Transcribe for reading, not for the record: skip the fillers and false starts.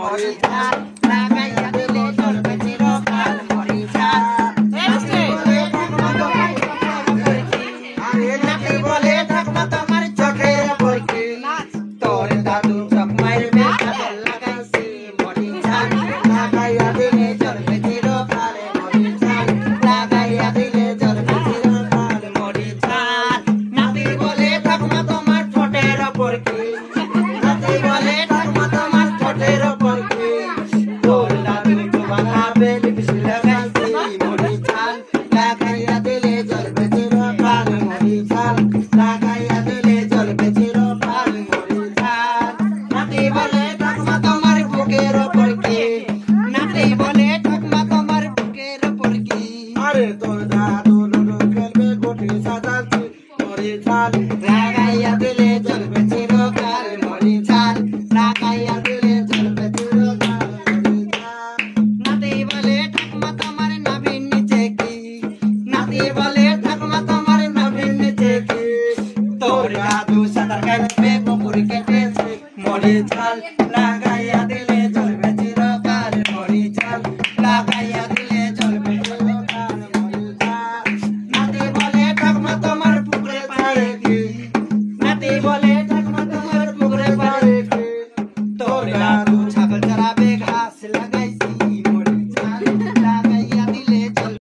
মরিচাল লাগাইয়া দিলে চলবে চিরকাল মরিচাল নাতি বলে থাকবো তোমার চোখের বরকি তোর দাদু চোখ মারবে কাজল লাগাইছি মরিচাল লাগাইয়া দিলে চলবে চিরকাল মরিচাল লাগাইয়া দিলে চলবে চিরকাল মরিচাল নাতি বলে থাকবো তোমার ঠোঁটের বরকি নাতি বলে থাকবো তোমার ঠোঁটের বরকি তোর দাদু চোখ মারবে লিপস্টিক লাগাইছি মরিচাল লাগাইয়া দিলে চলবে চিরকাল মরিচাল লাগাইয়া দিলে চলবে চিরকাল মরিচাল নাতি বলে থাকবো তোমার বুকের